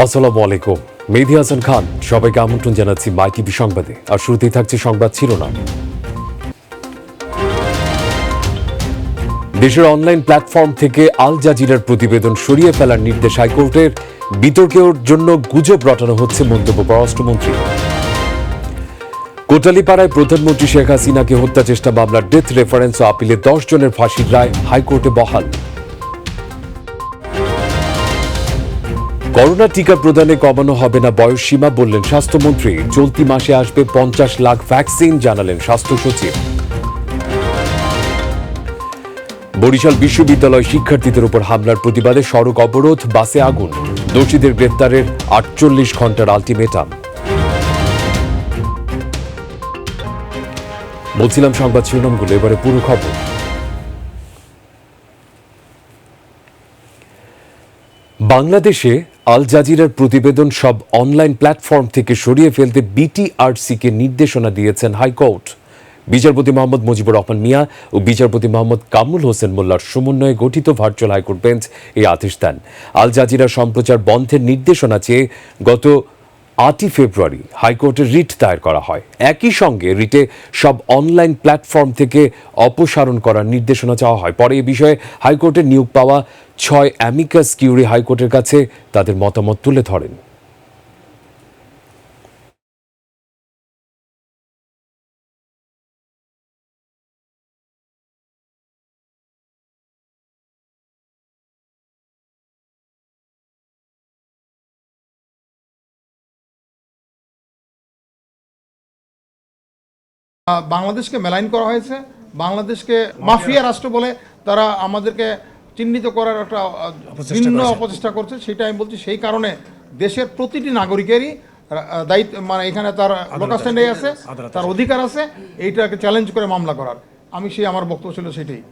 আসসালামু আলাইকুম। মেহেদী হাসান খান, সবাইকে আমন্ত্রণ জানাচ্ছি মাই টিভি সংবাদে। আর শুরুতেই থাকছে সংবাদ শিরোনাম। দেশের অনলাইন প্ল্যাটফর্ম থেকে আল জাজিরার প্রতিবেদন সরিয়ে ফেলার নির্দেশ হাইকোর্টের। বিতর্কের জন্য গুজব রটানো হচ্ছে, মন্তব্য পররাষ্ট্রমন্ত্রী। কোটালীপাড়ায় প্রধানমন্ত্রী শেখ হাসিনাকে হত্যা চেষ্টা মামলার ডেথ রেফারেন্স ও আপিলে 10 জনের ফাঁসির রায় হাইকোর্টে বহাল। করোনা টিকা প্রদানে কমানো হবে না বয়সসীমা, বললেন স্বাস্থ্যমন্ত্রী। চলতি মাসে আসবে 50 লাখ ভ্যাকসিন, জানালেন স্বাস্থ্য সচিব। বরিশাল বিশ্ববিদ্যালয় শিক্ষার্থীদের উপর হামলার প্রতিবাদে সড়ক অবরোধ, বাসে আগুন। দোষীদের গ্রেপ্তারের 48 ঘন্টার আলটিমেটাম। বলছিলাম সংবাদ শিরোনামগুলো, এবারে পুরো খবর। বাংলাদেশে আল জাজিরার প্রতিবেদন সব অনলাইন প্ল্যাটফর্ম থেকে সরিয়ে ফেলতে বিটিআরসিকে নির্দেশনা দিয়েছেন হাইকোর্ট। বিচারপতি মোহাম্মদ মুজিবুর রহমান মিয়া ও বিচারপতি মোহাম্মদ কামরুল হোসেন মোল্লার সমন্বয়ে গঠিত ভার্চুয়াল হাইকোর্ট বেঞ্চ এই আদেশ দেন। আল জাজিরা সম্প্রচার বন্ধের নির্দেশনা চেয়ে গত 8 ফেব্রুয়ারি হাইকোর্টে রিট দায়ের করা হয়। একই সঙ্গে রিটে সব অনলাইন প্ল্যাটফর্ম থেকে অপসারণ করার নির্দেশনা চাওয়া হয়। পরে এ বিষয়ে হাইকোর্টে নিয়োগ পাওয়া 6 অ্যামিকাস কিউরি হাইকোর্টের কাছে তাদের মতামত তুলে ধরেন। বাংলাদেশকে মেলাইন করা হয়েছে, বাংলাদেশকে মাফিয়া রাষ্ট্র বলে তারা আমাদেরকে চিহ্নিত করার একটা ভিন্ন অপচেষ্টা করছে। সেটা আমি বলছি, সেই কারণে দেশের প্রতিটি নাগরিকেরই দায়িত্ব, মানে এখানে তার লোকাস্ট্যান্ডে আছে, তার অধিকার আছে এইটাকে চ্যালেঞ্জ করে মামলা করার। আমার বক্তব্য ছিল সেটাই।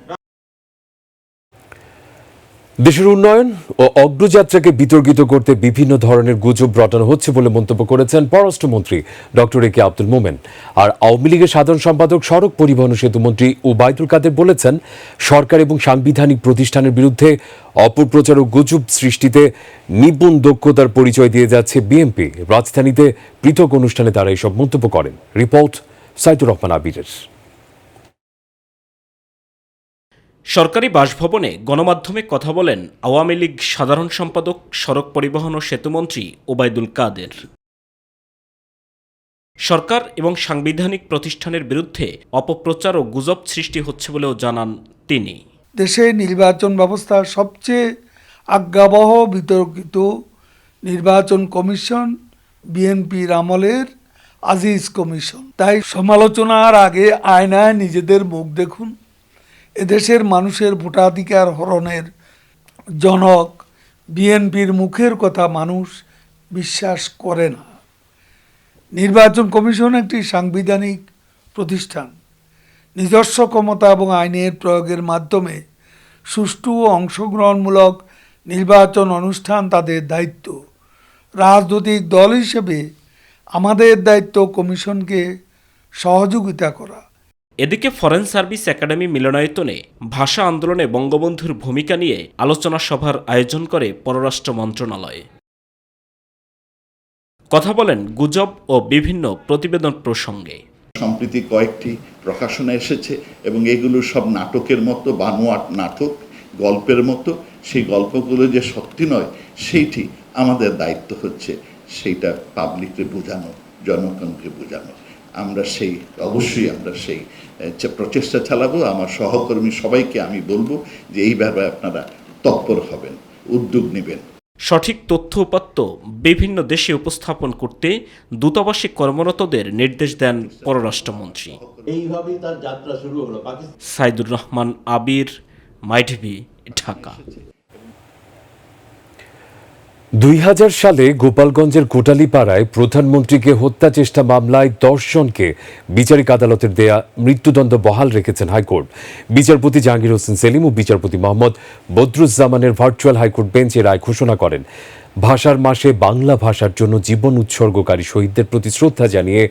দেশের উন্নয়ন ও অগ্রযাত্রাকে বিতর্কিত করতে বিভিন্ন ধরনের গুজব রটানো হচ্ছে বলে মন্তব্য করেছেন পররাষ্ট্রমন্ত্রী ডক্টর এ কে আব্দুল মোমেন। আর আওয়ামী লীগের সাধারণ সম্পাদক, সড়ক পরিবহন ও সেতুমন্ত্রী ওবায়দুল কাদের বলেছেন, সরকার এবং সাংবিধানিক প্রতিষ্ঠানের বিরুদ্ধে অপপ্রচার ও গুজব সৃষ্টিতে নিপুণ দক্ষতার পরিচয় দিয়ে যাচ্ছে বিএনপি। রাজধানীতে পৃথক অনুষ্ঠানে তারা এসব মন্তব্য করেন। রিপোর্ট সাইদুর রহমান আবিরের। সরকারি বাসভবনে গণমাধ্যমে কথা বলেন আওয়ামী লীগ সাধারণ সম্পাদক, সড়ক পরিবহন ও সেতুমন্ত্রী ওবায়দুল কাদের। সরকার এবং সাংবিধানিক প্রতিষ্ঠানের বিরুদ্ধে অপপ্রচার ও গুজব সৃষ্টি হচ্ছে বলেও জানান তিনি। দেশে নির্বাচন ব্যবস্থার সবচেয়ে আজ্ঞাবহ বিতর্কিত নির্বাচন কমিশন বিএনপির আমলের আজিজ কমিশন। তাই সমালোচনার আগে আয়নায় নিজেদের মুখ দেখুন। এদেশের মানুষের ভোটাধিকার হরণের জনক বিএনপির মুখের কথা মানুষ বিশ্বাস করে না। নির্বাচন কমিশন একটি সাংবিধানিক প্রতিষ্ঠান। নিজস্ব ক্ষমতা এবং আইনের প্রয়োগের মাধ্যমে সুষ্ঠু ও অংশগ্রহণমূলক নির্বাচন অনুষ্ঠান তাদের দায়িত্ব। রাজনৈতিক দল হিসেবে আমাদের দায়িত্ব কমিশনকে সহযোগিতা করা। এদিকে ফরেন সার্ভিস একাডেমি মিলনায়তনে ভাষা আন্দোলনে বঙ্গবন্ধুর ভূমিকা নিয়ে আলোচনা সভার আয়োজন করে পররাষ্ট্র মন্ত্রণালয়। কথা বলেন গুজব ও বিভিন্ন প্রতিবেদন প্রসঙ্গে। সম্প্রতি কয়েকটি প্রকাশনা এসেছে এবং এগুলো সব নাটকের মতো, বানোয়াট নাটক, গল্পের মতো। সেই গল্পগুলো যে সত্যি নয়, সেইটি আমাদের দায়িত্ব হচ্ছে সেইটা পাবলিককে বোঝানো, জনগণকে বোঝানো। অবশ্যই আমরা সেই প্রচেষ্টা চালাবো। আমার সহকর্মী সবাইকে আমি বলবো যে এইভাবে আপনারা তৎপর হবেন, উদ্যোগ নেবেন। সঠিক তথ্য উপাত্ত বিভিন্ন দেশে উপস্থাপন করতে দূতাবাসে কর্মরতদের নির্দেশ দেন পররাষ্ট্রমন্ত্রী। এইভাবেই তার যাত্রা শুরু হলো। সাইদুর রহমান আবির, মাই টিভি, ঢাকা। 2000 সালে গোপালগঞ্জের কোটালীপাড়ায় প্রধানমন্ত্রীকে হত্যা চেষ্টা মামলায় 10 জনকে বিচারিক আদালতের দেয়া মৃত্যুদণ্ড বহাল রেখেছেন হাইকোর্ট। বিচারপতি জাহাঙ্গীর হোসেন সেলিম ও বিচারপতি মোহাম্মদ বদরুজ্জামানের ভার্চুয়াল হাইকোর্ট বেঞ্চ এ রায় ঘোষণা করেন। ভাষার মাসে বাংলা ভাষার জন্য জীবন উৎসর্গকারী শহীদদের প্রতি শ্রদ্ধা জানিয়ে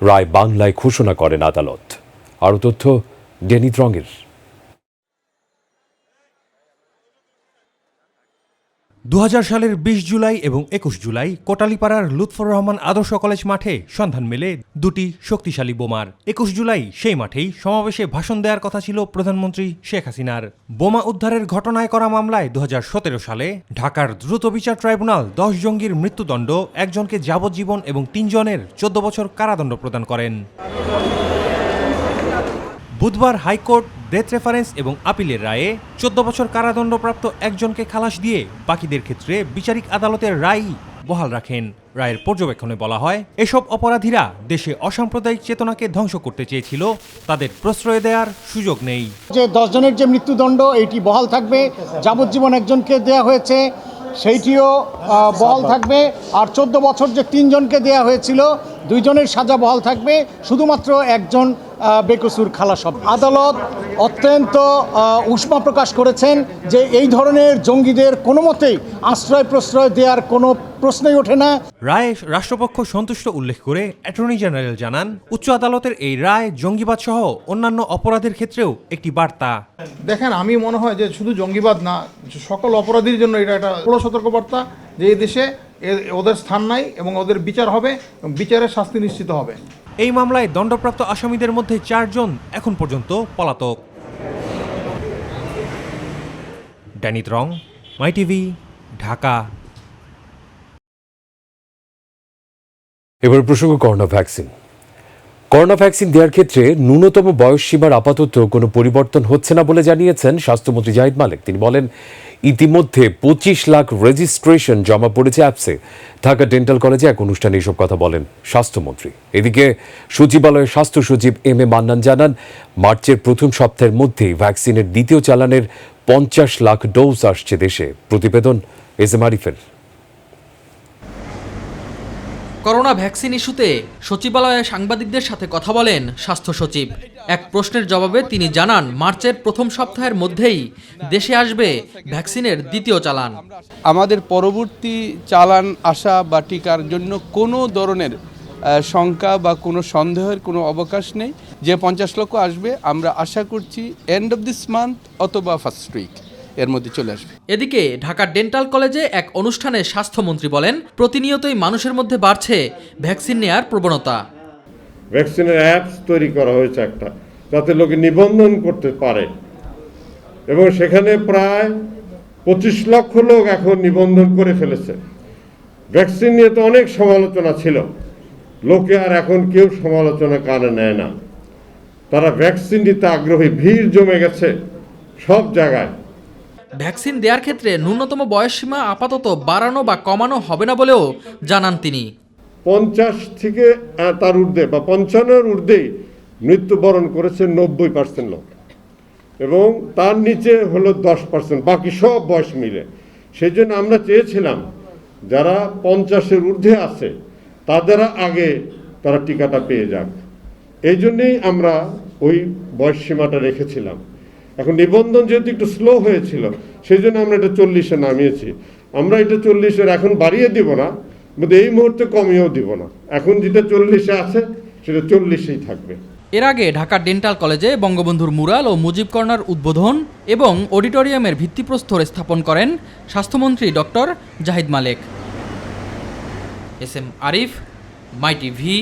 রায় বাংলায় ঘোষণা করেন আদালত। আরও তথ্য ডেনিত রঙের। 2000 সালের 20 জুলাই এবং 21 জুলাই কোটালীপাড়ার লুৎফর রহমান আদর্শ কলেজ মাঠে সন্ধান মেলে দুটি শক্তিশালী বোমার। 21 জুলাই সেই মাঠেই সমাবেশে ভাষণ দেওয়ার কথা ছিল প্রধানমন্ত্রী শেখ হাসিনার। বোমা উদ্ধারের ঘটনায় করা মামলায় 2017 সালে ঢাকার দ্রুত বিচার ট্রাইব্যুনাল 10 জঙ্গির মৃত্যুদণ্ড, একজনকে যাবজ্জীবন এবং 3 জনের 14 বছর কারাদণ্ড প্রদান করেন। বুধবার হাইকোর্ট ডেথ রেফারেন্স এবং আপিলের রায়ে 14 বছর কারাদণ্ডপ্রাপ্ত একজনকে খালাস দিয়ে বাকিদের ক্ষেত্রে বিচারিক আদালতের রায় বহাল রাখেন। রায়ের পর্যবেক্ষণে বলা হয়, এসব অপরাধীরা দেশে অসাম্প্রদায়িক চেতনাকে ধ্বংস করতে চেয়েছিল, তাদের প্রশ্রয় দেওয়ার সুযোগ নেই। যে 10 জনের যে মৃত্যুদণ্ড এটি বহাল থাকবে, যাবজ্জীবন একজনকে দেয়া হয়েছে সেইটিও বহাল থাকবে, আর 14 বছর যে 3 জনকে দেয়া হয়েছিল 2 জনের সাজা বহাল থাকবে, শুধুমাত্র একজন বেকসুর খালাস হবে। আদালত অত্যন্ত উষ্মা প্রকাশ করেছেন যে এই ধরনের জঙ্গিদের কোনো মতেই আশ্রয় প্রশ্রয় দেওয়ার কোনো প্রশ্নই ওঠে না। রায়ে রাষ্ট্রপক্ষ সন্তুষ্ট উল্লেখ করে অ্যাটর্নি জেনারেল জানান, উচ্চ আদালতের এই রায় জঙ্গিবাদ সহ অন্যান্য অপরাধের ক্ষেত্রেও একটি বার্তা। দেখেন, আমি মনে হয় যে শুধু জঙ্গিবাদ না, সকল অপরাধীর জন্য এটা একটা বড় সতর্কবার্তা যে এই দেশে ওদের স্থান নাই এবং ওদের বিচার হবে, বিচারের শাস্তি নিশ্চিত হবে। এই মামলায় দণ্ডপ্রাপ্ত আসামিদের মধ্যে 4 জন এখন পর্যন্ত পলাতক। ড্যানিত রং, মাই টিভি, ঢাকা। এবার প্রসঙ্গ করোনা ভ্যাকসিন। করোনা ভ্যাকসিন দেওয়ার ক্ষেত্রে ন্যূনতম বয়স সীমার আপাতত কোনো পরিবর্তন হচ্ছে না বলে জানিয়েছেন স্বাস্থ্যমন্ত্রী জাহিদ মালেক। তিনি বলেন, ইতিমধ্যে 25 লাখ রেজিস্ট্রেশন জমা পড়েছে অ্যাপসে। ঢাকা ডেন্টাল কলেজে এক অনুষ্ঠানে এসব কথা বলেন স্বাস্থ্যমন্ত্রী। এদিকে সচিবালয়ের স্বাস্থ্য সচিব এম এ মান্নান জানান, মার্চের প্রথম সপ্তাহের মধ্যেই ভ্যাকসিনের দ্বিতীয় চালানের 50 লাখ ডোজ আসছে দেশে। প্রতিবেদন এস এম আরিফের। করোনা ভ্যাকসিন ইস্যুতে সচিবালয়ে সাংবাদিকদের সাথে কথা বলেন স্বাস্থ্য সচিব। এক প্রশ্নের জবাবে তিনি জানান, মার্চের প্রথম সপ্তাহের মধ্যেই দেশে আসবে ভ্যাকসিনের দ্বিতীয় চালান। আমাদের পরবর্তী চালান আসা বা টিকার জন্য কোনো ধরনের শঙ্কা বা কোনো সন্দেহের কোনো অবকাশ নেই। যে 50 লক্ষ আসবে, আমরা আশা করছি এন্ড অফ দিস মান্থ অথবা ফার্স্ট উইক এর মধ্যে চলে আসবে। এদিকে ঢাকা ডেন্টাল কলেজে এক অনুষ্ঠানে স্বাস্থ্যমন্ত্রী বলেন, প্রতিনিয়তই মানুষের মধ্যে বাড়ছে ভ্যাকসিন নেয়ার প্রবণতা। ভ্যাকসিনের অ্যাপস তৈরি করা হয়েছে একটা, যাতে লোকে নিবন্ধন করতে পারে, এবং সেখানে প্রায় 25 লক্ষ লোক এখন নিবন্ধন করে ফেলেছে। ভ্যাকসিন নিয়ে তো অনেক সমালোচনা ছিল, লোকে আর এখন কেউ সমালোচনা কানে নেয় না। তারা ভ্যাকসিন নিতে আগ্রহী, ভিড় জমে গেছে সব জায়গায়। ভ্যাকসিন দেওয়ার ক্ষেত্রে ন্যূনতম বয়সসীমা আপাতত বাড়ানো বা কমানো হবে না বলেও জানান তিনি। 50 থেকে তার ঊর্ধ্বে বা 55-এর ঊর্ধ্বেই মৃত্যুবরণ করেছে 90% লোক, এবং তার নিচে হলো 10%, বাকি সব বয়স মিলে। সেই জন্য আমরা চেয়েছিলাম যারা 50-এর ঊর্ধ্বে আছে তাদের আগে তারা টিকাটা পেয়ে যাক। এই জন্যেই আমরা ওই বয়স সীমাটা রেখেছিলাম। এখন নিবন্ধন যেহেতু একটু স্লো হয়েছিল, সেই জন্য আমরা এটা 40-এ নামিয়েছি। আমরা এটা 40-এর এখন বাড়িয়ে দিব না, এই মুহূর্তে কমিয়েও দিব না। এখন যেটা 40-এ আছে সেটা 40-এই থাকবে। এর আগে ঢাকা ডেন্টাল কলেজে বঙ্গবন্ধুর মুরাল ও মুজিব কর্নার উদ্বোধন এবং অডিটোরিয়ামের ভিত্তিপ্রস্তর স্থাপন করেন স্বাস্থ্যমন্ত্রী ডক্টর জাহিদ মালেক। এস এম আরিফ, মাই টিভি,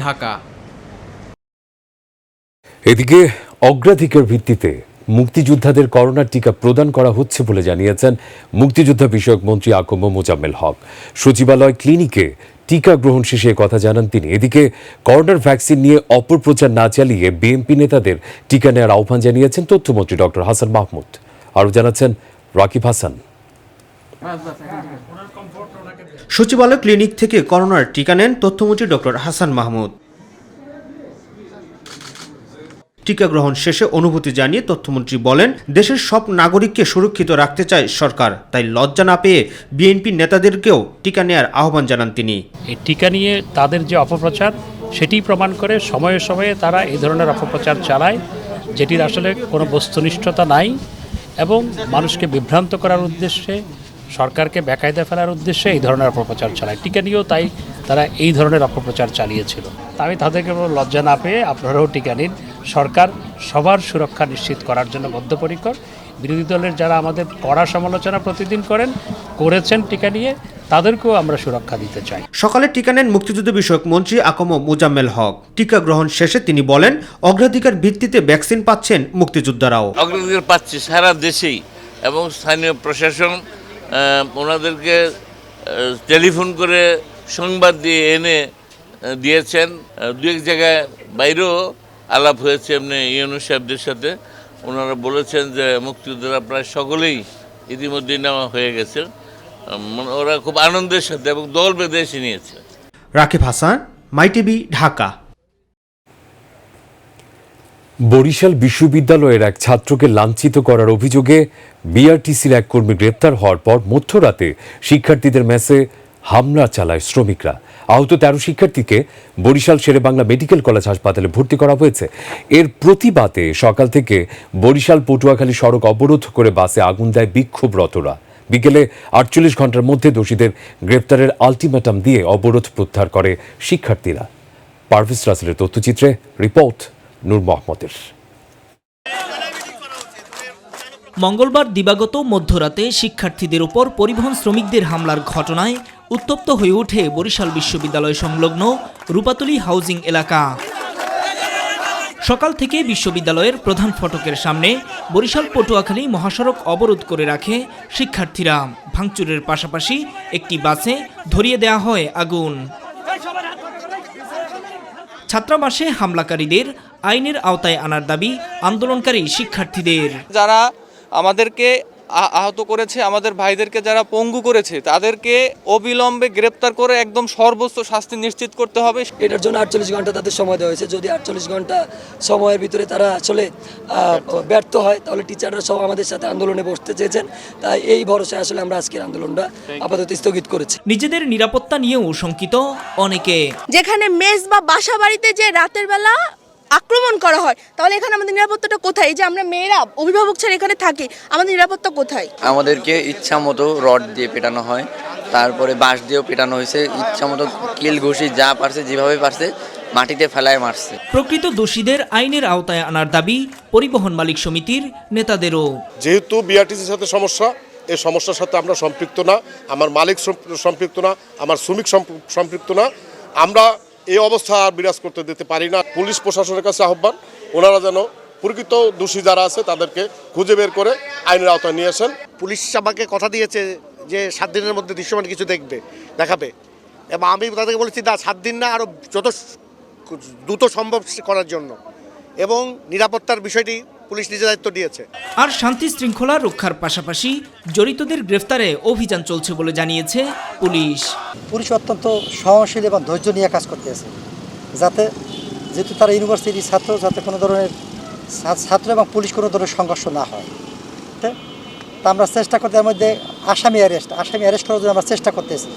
ঢাকা। এদিকে অগ্রাধিকার ভিত্তিতে মুক্তিযোদ্ধাদের করোনার টিকা প্রদান করা হচ্ছে বলে জানিয়েছেন মুক্তিযোদ্ধা বিষয়ক মন্ত্রী আকম মোজাম্মেল হক। সচিবালয় ক্লিনিকে টিকা গ্রহণ শেষে কথা জানান তিনি। এদিকে করোনার ভ্যাকসিন নিয়ে অপপ্রচার না চালিয়ে বিএনপি নেতাদের টিকা নেওয়ার আহ্বান জানিয়েছেন তথ্যমন্ত্রী ডক্টর হাসান মাহমুদ। আরও জানাচ্ছেন রাকিব হাসান। সচিবালয় ক্লিনিক থেকে করোনার টিকা নেন তথ্যমন্ত্রী ডক্টর হাসান মাহমুদ। টিকা গ্রহণ শেষে অনুভূতি জানিয়ে তথ্যমন্ত্রী বলেন, দেশের সব নাগরিককে সুরক্ষিত রাখতে চায় সরকার, তাই লজ্জা না পেয়ে বিএনপি নেতাদেরকেও টিকা নেওয়ার আহ্বান জানান তিনি। এই টিকা নিয়ে তাদের যে অপপ্রচার সেটি প্রমাণ করে সময়ে সময়ে তারা এই ধরনের অপপ্রচার চালায়, যেটির আসলে কোনো বস্তুনিষ্ঠতা নাই, এবং মানুষকে বিভ্রান্ত করার উদ্দেশ্যে, সরকারকে বেকায়দা ফেলার উদ্দেশ্যে এই ধরনের অপপ্রচার চালায়। টিকা নিয়েও তাই তারা এই ধরনের অপপ্রচার চালিয়েছিল। আমি তাদেরকে লজ্জা না পেয়ে আপনারাও টিকা নিন। সরকার সবার সুরক্ষা নিশ্চিত করার জন্য বদ্ধপরিকর, বিরোধী দলের যারা আমাদের কড়া সমালোচনা প্রতিদিন করেছেন টিকা নিয়ে, তাদেরকেও আমরা সুরক্ষা দিতে চাই। সকালে টিকা নেন মুক্তিযুদ্ধ বিষয়ক মন্ত্রী আকম মোজাম্মেল হক। টিকা গ্রহণ শেষে তিনি বলেন, অগ্রাধিকার ভিত্তিতে ভ্যাকসিন পাচ্ছেন মুক্তিযোদ্ধারাও। অগ্রাধিকার পাচ্ছি সারা দেশেই, এবং স্থানীয় প্রশাসন ওনাদেরকে টেলিফোন করে সংবাদ দিয়ে এনে দিয়েছেন। দু এক জায়গায় বাইরেও আলাপ হয়েছে এমনি ইউনূস সাহেবদের সাথে। ওনারা বলেছেন যে মুক্তিযোদ্ধারা প্রায় সকলেই ইতিমধ্যেই নেওয়া হয়ে গেছে। ওরা খুব আনন্দের সাথে এবং দল বেঁধে এসে নিয়েছে। রাকিব হাসান, মাই টিভি, ঢাকা। বরিশাল বিশ্ববিদ্যালয়ের এক ছাত্রকে লাঞ্ছিত করার অভিযোগে বিআরটিসির এক কর্মী গ্রেপ্তার হওয়ার পর মধ্যরাতে শিক্ষার্থীদের মেসে হামলা চালায় শ্রমিকরা। আহত 13 শিক্ষার্থীকে বরিশাল শেরেবাংলা মেডিকেল কলেজ হাসপাতালে ভর্তি করা হয়েছে। এর প্রতিবাদে সকাল থেকে বরিশাল পটুয়াখালী সড়ক অবরোধ করে বাসে আগুন দেয় বিক্ষোভরতরা। বিকেলে 48 ঘন্টার মধ্যে দোষীদের গ্রেপ্তারের আলটিমেটাম দিয়ে অবরোধ প্রত্যাহার করে শিক্ষার্থীরা। পারভেজ রাসেলের তথ্যচিত্রে রিপোর্ট নূর মোহাম্মদের। মঙ্গলবার দিবাগত মধ্যরাতে শিক্ষার্থীদের উপর পরিবহন শ্রমিকদের হামলার ঘটনায় উত্তপ্ত হয়ে ওঠে বরিশাল বিশ্ববিদ্যালয় সংলগ্ন রূপাতলী হাউজিং এলাকা। সকাল থেকে বিশ্ববিদ্যালয়ের প্রধান ফটকের সামনে বরিশাল পটুয়াখালী মহাসড়ক অবরোধ করে রাখে শিক্ষার্থীরা। ভাঙচুরের পাশাপাশি একটি বাসে ধরিয়ে দেওয়া হয় আগুন। ছাত্রাবাসে হামলাকারীদের আইনের আওতায় আনার দাবি আন্দোলনকারী শিক্ষার্থীদের। যারা আমাদেরকে আহত করেছে, আমাদের ভাইদেরকে যারা পঙ্গু করেছে, তাদেরকে অবিলম্বে গ্রেপ্তার করে একদম সর্বোচ্চ শাস্তি নিশ্চিত করতে হবে। এটার জন্য 48 ঘন্টা তাদের সময় দেওয়া হয়েছে। যদি 48 ঘন্টা সময়ের ভিতরে তারা আসলে ব্যর্থ হয়, তাহলে টিচাররা সব আমাদের সাথে আন্দোলনে বসতে চেয়েছেন। তাই এই ভরসায় আসলে আমরা আজকের আন্দোলনটা আপাতত স্থগিত করেছি। নিজেদের নিরাপত্তা নিয়েও শঙ্কিত অনেকে। যেখানে মেস বা বাসা বাড়িতে যে রাতের বেলা আক্রমণ করা হয়, তাহলে এখানে আমাদের নিরাপত্তাটা কোথায়? এই যে আমরা মেয়েরা অভিভাবক ছাড়া এখানে থাকি, আমাদের নিরাপত্তা কোথায়? আমাদেরকে ইচ্ছা মতো রড দিয়ে পেটানো হয়, তারপরে বাঁশ দিয়েও পেটানো হয়েছে। ইচ্ছা মতো কিল ঘুষি যা পারছে যেভাবে পারছে মাটিতে ফেলায় মারছে। প্রকৃত দোষীদের আইনের আওতায় আনার দাবি পরিবহন মালিক সমিতির নেতাদেরও। যেহেতু বিআরটিসির সাথে সমস্যা, এই সমস্যার সাথে আমরা সম্পৃক্ত না, আমার মালিক সম্পৃক্ত না, আমার শ্রমিক সম্পৃক্ত না। আমরা এই অবস্থা আর বিরাজ করতে দিতে পারি না। পুলিশ প্রশাসনের কাছে আহ্বান, ওনারা যেন প্রকৃত দোষী যারা আছে তাদেরকে খুঁজে বের করে আইনের আওতায় নিয়ে আসেন। পুলিশ আমাকে কথা দিয়েছে যে 7 দিনের মধ্যে দৃশ্যমান কিছু দেখাবে, এবং আমি তাদেরকে বলেছি না 7 দিন না, আরও যত দ্রুত সম্ভব করার জন্য, এবং নিরাপত্তার বিষয়টি পুলিশ নিজের দায়িত্ব দিয়েছে। আর শান্তি শৃঙ্খলা রক্ষার পাশাপাশি জড়িতদের গ্রেফতারে অভিযান চলছে বলে জানিয়েছে পুলিশ। পুলিশ অত্যন্ত সহনশীল এবং ধৈর্য নিয়ে কাজ করতেছে, যেহেতু তারা ইউনিভার্সিটির ছাত্র, যাতে কোনো ধরনের ছাত্র এবং পুলিশ কোনো ধরনের সংঘর্ষ না হয়। তা আমরা চেষ্টা করতে, এর মধ্যে আসামি অ্যারেস্ট করার জন্য আমরা চেষ্টা করতেছি,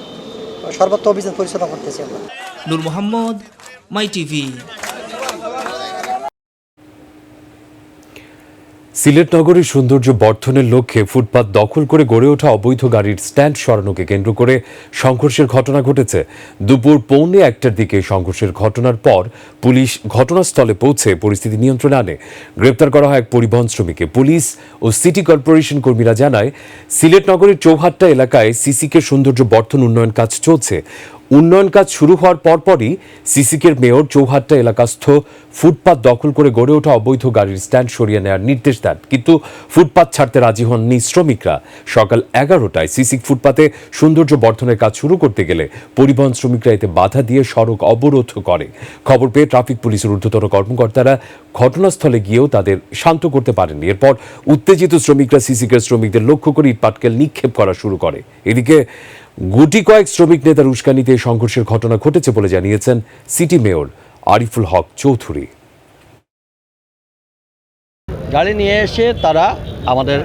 সর্বত্র অভিযান পরিচালনা করতেছি আমরা। নূর মোহাম্মদ, মাই টিভি। সিলেট নগরীর সৌন্দর্য বর্ধনের লক্ষ্যে ফুটপাত দখল করে গড়ে ওঠা অবৈধ গাড়ির স্ট্যান্ড সরানোকে কেন্দ্র করে সংঘর্ষের ঘটনা ঘটেছে। দুপুর 1:15টার দিকে সংঘর্ষের ঘটনার পর পুলিশ ঘটনাস্থলে পৌঁছে পরিস্থিতি নিয়ন্ত্রণে আনে। গ্রেপ্তার করা হয় এক পরিবহন শ্রমিককে। পুলিশ ও সিটি কর্পোরেশন কর্মীরা জানায়, সিলেট নগরীর চৌহাট্টা এলাকায় সিসিকে সৌন্দর্য বর্ধন উন্নয়ন কাজ চলছে। উন্নয়ন কাজ শুরু হওয়ার পরপরই সিসিকের মেয়র চৌহাট্টা এলাকাস্থ ফুটপাত দখল করে গড়ে ওঠা অবৈধ গাড়ির স্ট্যান্ড সরিয়ে নেওয়ার নির্দেশ দেন, কিন্তু ফুটপাত ছাড়তে রাজি হননি শ্রমিকরা। সকাল 11টায় সিসিক ফুটপাতে সৌন্দর্য বর্ধনের কাজ শুরু করতে গেলে পরিবহন শ্রমিকরা এতে বাধা দিয়ে সড়ক অবরোধ করে। খবর পেয়ে ট্রাফিক পুলিশের ঊর্ধ্বতন কর্মকর্তারা ঘটনাস্থলে গিয়েও তাদের শান্ত করতে পারেননি। এরপর উত্তেজিত শ্রমিকরা সিসিকের শ্রমিকদের লক্ষ্য করে ইটপাটকেল নিক্ষেপ করা শুরু করে। এদিকে গুটি কয়েক শ্রমিক নেতার উস্কানিতে সংঘর্ষের ঘটনা ঘটেছে বলে জানিয়েছেন সিটি মেয়র আরিফুল হক চৌধুরী। গাড়ি নিয়ে এসে তারা আমাদের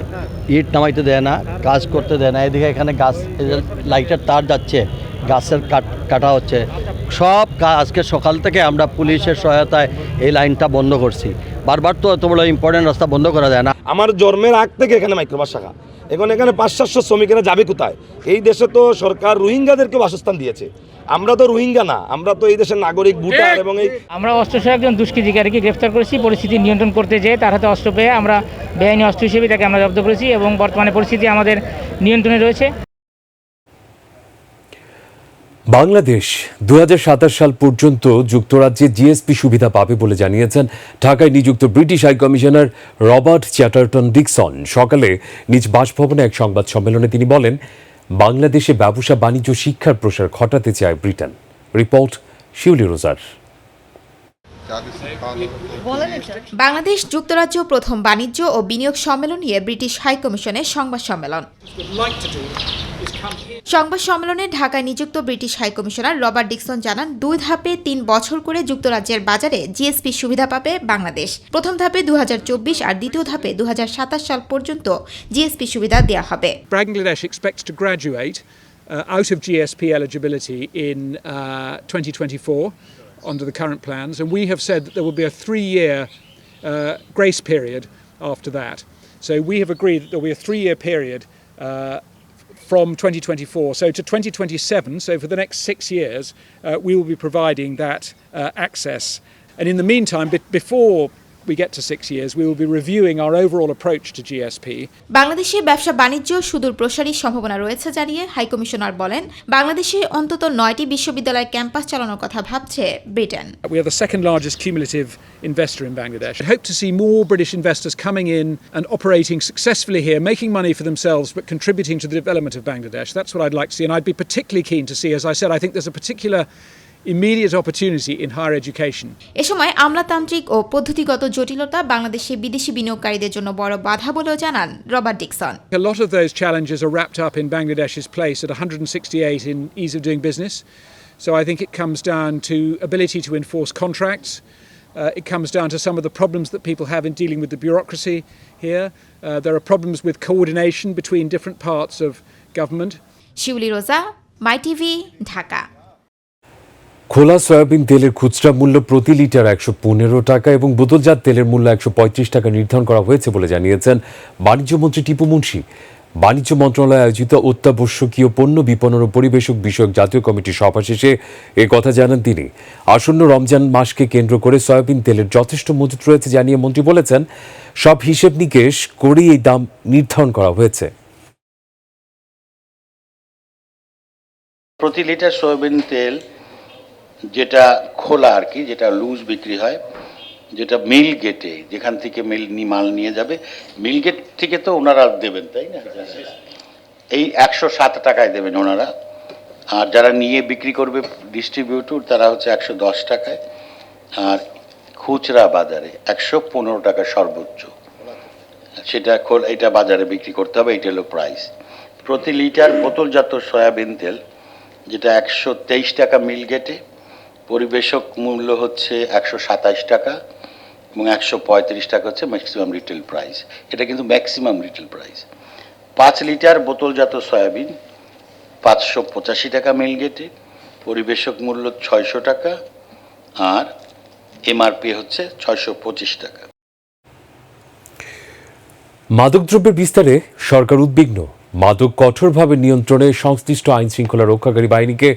ইট নামাইতে দেয় না, কাজ করতে দেয় না। এদিকে এখানে গাছ, লাইটের তার যাচ্ছে, গাছের কাটা হচ্ছে, সব আজকে সকাল থেকে আমরা পুলিশের সহায়তায় এই লাইনটা বন্ধ করছি। বারবার তো এত বড় ইম্পর্টেন্ট রাস্তা বন্ধ করা যায় না। আমার জন্মের আগ থেকে এখানে মাইক্রোবাস শাখা। এখন এখানে 500-700 শ্রমিকেরা যাবে কোথায়? এই দেশে তো সরকার রোহিঙ্গাদেরকে বাসস্থান দিয়েছে, আমরা তো রোহিঙ্গা না, আমরা তো এই দেশের নাগরিক ভোটার। এবং এই আমরা অস্ত্রসহ একজন দুষ্কৃতিকারীকে গ্রেফতার করেছি, পরিস্থিতি নিয়ন্ত্রণ করতে যেয়ে তার হাতে অস্ত্র পেয়ে আমরা বেআইনি অস্ত্র হিসেবে তাকে আমরা জব্দ করেছি এবং বর্তমানে পরিস্থিতি আমাদের নিয়ন্ত্রণে রয়েছে। বাংলাদেশ 2027 সাল পর্যন্ত যুক্তরাজ্যে জিএসপি সুবিধা পাবে বলে জানিয়েছেন ঢাকায় নিযুক্ত British high commissioner Robert Chatterton Dickson. সকালে নিজ বাসভবনে এক সংবাদ সম্মেলনে তিনি বলেন, বাংলাদেশে ব্যবসা বাণিজ্য শিক্ষার প্রসার ঘটাতে চায় ব্রিটেন। রিপোর্ট শিউলি রোজার। বাংলাদেশ যুক্তরাজ্য প্রথম বাণিজ্য ও বিনিয়োগ সম্মেলন নিয়ে ব্রিটিশ হাই কমিশনের সংবাদ সম্মেলন। সংবাদ সম্মেলনে ঢাকায় নিযুক্ত British high commissioner Robert Dickson জানান, 2 ধাপে 3 বছর করে যুক্তরাজ্যের বাজারে জিএসপি সুবিধা পাবে বাংলাদেশ। প্রথম ধাপে 2024 আর দ্বিতীয় ধাপে 2027 সাল পর্যন্ত জিএসপি সুবিধা দেওয়া হবে। Bangladesh expects to graduate out of GSP eligibility in 2024 under the current plans, and we have said that there will be a 3-year grace period after that. So we have agreed that there will be a 3-year period from 2024, so to 2027, so for the next 6 years, we will be providing that access. And in the meantime, before we get to 6 years, we will be reviewing our overall approach to GSP. বাংলাদেশে ব্যবসা বাণিজ্য সুদূর প্রসারীর সম্ভাবনা রয়েছে জানিয়ে high commissioner বলেন, বাংলাদেশে অন্তত 9টি বিশ্ববিদ্যালয় ক্যাম্পাস চালানোর কথা ভাবছে Britain. We are the second largest cumulative investor in Bangladesh. I hope to see more British investors coming in and operating successfully here, making money for themselves but contributing to the development of Bangladesh. That's what I'd like to see, and I'd be particularly keen to see, as I said, I think there's a particular immediate opportunity in higher education. এ সময় আমলাতান্ত্রিক ও পদ্ধতিগত জটিলতা বাংলাদেশে বিদেশি বিনিয়োগকারীদের জন্য বড় বাধা বলেও জানান Robert Dickson. A lot of those challenges are wrapped up in Bangladesh's place at 168 in ease of doing business. So I think it comes down to ability to enforce contracts. It comes down to some of the problems that people have in dealing with the bureaucracy here. There are problems with coordination between different parts of government. শিউলি রোজা, মাই TV, Dhaka. খোলা soybean তেলের খুচরা মূল্য প্রতি litre 115 টাকা এবং বোতলজাত তেলের মূল্য 135 টাকা নির্ধারণ করা হয়েছে বলে জানিয়েছেন বাণিজ্যমন্ত্রী টিপু মুন্সি। বাণিজ্য মন্ত্রণালয় আয়োজিত অত্যাবশ্যকীয় পণ্য বিপণন ও পরিবেশক বিষয়ক জাতীয় কমিটির সভা শেষে এ কথা জানান তিনি। আসন্ন রমজান মাসকে কেন্দ্র করে সয়াবিন তেলের যথেষ্ট মজুত রয়েছে জানিয়ে মন্ত্রী বলেছেন, সব হিসেব নিকেশ করেই এই দাম নির্ধারণ করা হয়েছে। প্রতি লিটার সয়াবিন তেল যেটা খোলা আর কি, যেটা লুজ বিক্রি হয়, যেটা মিল গেটে যেখান থেকে মাল নিয়ে যাবে, মিল গেট থেকে তো ওনারা দেবেন, তাই না? এই 107 টাকায় দেবেন ওনারা, আর যারা নিয়ে বিক্রি করবে ডিস্ট্রিবিউটর তারা হচ্ছে 110 টাকায়, আর খুচরা বাজারে 115 টাকা সর্বোচ্চ। সেটা এটা বাজারে বিক্রি করতে হবে, এটা হলো প্রাইস। প্রতি লিটার বোতলজাত সয়াবিন তেল যেটা 123 টাকা মিল গেটে, পরিবেশক মূল্য হচ্ছে 127 টাকা এবং 135 টাকা হচ্ছে ম্যাক্সিমাম রিটেল প্রাইস। এটা কিন্তু ম্যাক্সিমাম রিটেল প্রাইস। 5 লিটার বোতলজাত সয়াবিন 585 টাকা মিল গেটে, পরিবেশক মূল্য 600 টাকা আর এমআরপি হচ্ছে 625 টাকা। মাদকদ্রব্যের বিস্তারে সরকার উদ্বিগ্ন। মাদক কঠোরভাবে নিয়ন্ত্রণে সংশ্লিষ্ট আইন শৃঙ্খলা রক্ষাকারী বাহিনীকে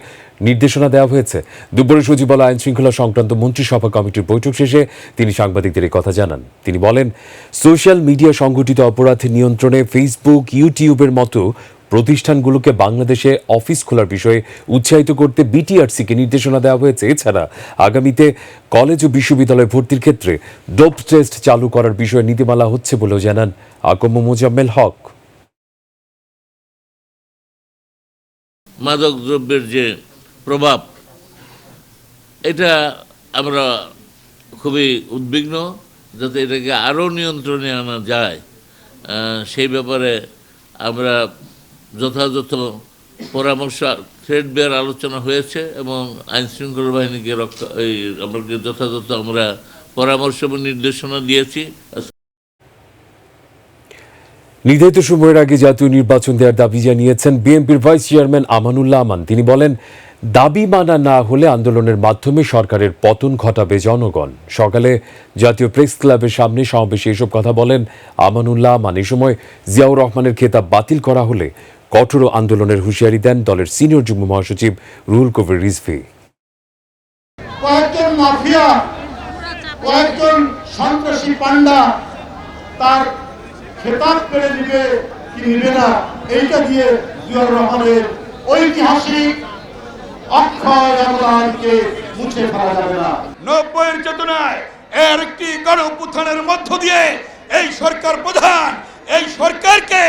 নির্দেশনা দেওয়া হয়েছে। দুপুরে সচিবালয় আইন শৃঙ্খলা সংক্রান্ত মন্ত্রিসভা কমিটির বৈঠক শেষে তিনি সাংবাদিকদের এই কথা জানান। তিনি বলেন, সোশ্যাল মিডিয়া সংগঠিত অপরাধ নিয়ন্ত্রণে ফেসবুক, ইউটিউবের মতো প্রতিষ্ঠানগুলোকে বাংলাদেশে অফিস খোলার বিষয়ে উৎসাহিত করতে বিটিআরসিকে নির্দেশনা দেওয়া হয়েছে। এছাড়া আগামীতে কলেজ ও বিশ্ববিদ্যালয় ভর্তির ক্ষেত্রে ডোপ টেস্ট চালু করার বিষয়ে নীতিমালা হচ্ছে বলেও জানান আকম মোজাম্মেল হক। মাদক দ্রব্যের যে প্রভাব, এটা আমরা খুবই উদ্বিগ্ন, যাতে এটাকে আরও নিয়ন্ত্রণে আনা যায় সেই ব্যাপারে আমরা যথাযথ পরামর্শ থ্রেডবেয়ার আলোচনা হয়েছে এবং আইন শৃঙ্খলা বাহিনীকে আমাকে যথাযথ আমরা পরামর্শ এবং নির্দেশনা দিয়েছি। নির্ধারিত সময়ের আগে জাতীয় নির্বাচন দেওয়ার দাবি জানিয়েছেন বিএনপির ভাইস চেয়ারম্যান আমানুল্লাহ আমান। তিনি বলেন, দাবি মানা না হলে আন্দোলনের মাধ্যমে সরকারের পতন ঘটাবে জনগণ। সকালে জাতীয় প্রেস ক্লাবের সামনে সমাবেশে এসব কথা বলেন আমানুল্লাহ আমান। এই সময় জিয়াউর রহমানের খেতাব বাতিল করা হলে কঠোর আন্দোলনের হুঁশিয়ারি দেন দলের সিনিয়র যুগ্ম মহাসচিব রুহুল কবির রিজভী। কয়েকজন মাফিয়া, কয়েকজন সন্ত্রাসী পান্ডা তার খেতাব কেড়ে দিবে কি নিবে না, এইটা দিয়ে জিয়াউর রহমানের ঐতিহাসিক অক্ষয় অবদানকে মুছে ফেলা যাবে না। 90-এর চেতনায় এর একটি গণ অভ্যুত্থানের মধ্য দিয়ে এই সরকার প্রধান এই সরকারকে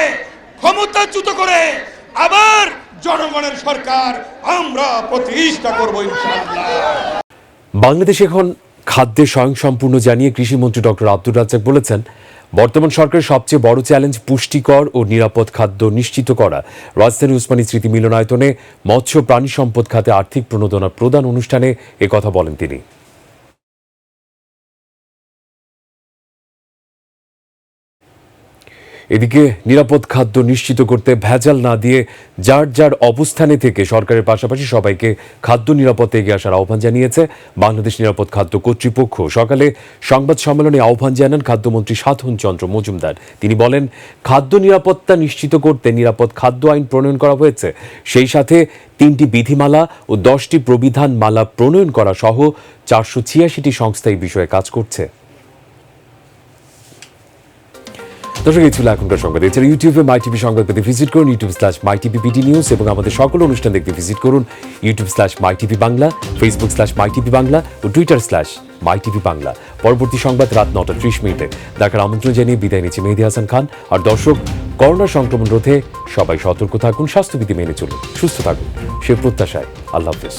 ক্ষমতাচ্যুত করে আবার জনগণের সরকার আমরা প্রতিষ্ঠা করব ইনশাআল্লাহ। বাংলাদেশ এখন খাদ্যে স্বয়ংসম্পূর্ণ জানিয়ে কৃষিমন্ত্রী ডক্টর আব্দুর রাজ্জাক বলেছেন, বর্তমান সরকারের সবচেয়ে বড় চ্যালেঞ্জ পুষ্টিকর ও নিরাপদ খাদ্য নিশ্চিত করা। রাজধানী উসমানী স্মৃতি মিলনায়তনে মৎস্য প্রাণী সম্পদ খাতে আর্থিক প্রণোদনা প্রদান অনুষ্ঠানে একথা বলেন তিনি। এদিকে নিরাপদ খাদ্য নিশ্চিত করতে ভেজাল না দিয়ে যার যার অবস্থানে থেকে সরকারের পাশাপাশি সবাইকে খাদ্য নিরাপত্তা এগিয়ে আসার আহ্বান জানিয়েছে বাংলাদেশ নিরাপদ খাদ্য কর্তৃপক্ষ। সকালে সংবাদ সম্মেলনে আহ্বান জানান খাদ্যমন্ত্রী সাধন চন্দ্র মজুমদার। তিনি বলেন, খাদ্য নিরাপত্তা নিশ্চিত করতে নিরাপদ খাদ্য আইন প্রণয়ন করা হয়েছে। সেই সাথে 3টি বিধিমালা ও 10টি প্রবিধান মালা প্রণয়ন করা সহ 486টি সংস্থা এই বিষয়ে কাজ করছে। দর্শক, এই ছিল এখনকার সংবাদ। এছাড়া ইউটিউবে মাই টিভি সংবাদ পেতে ভিজিট করুন youtube/mytvpt নিউজ এবং আমাদের সকল অনুষ্ঠান দেখতে ভিজিট করুন youtube/mytv বাংলা, facebook/mytv বাংলা ও twitter/mytv বাংলা। পরবর্তী সংবাদ রাত 9:30 মিনিটে দেখার আমন্ত্রণ জানিয়ে বিদায় নিচ্ছি মেহেদী হাসান খান। আর দর্শক, করোনা সংক্রমণ রোধে সবাই সতর্ক থাকুন, স্বাস্থ্যবিধি মেনে চলুন, সুস্থ থাকুন, সে প্রত্যাশায়। আল্লাহ হাফেজ।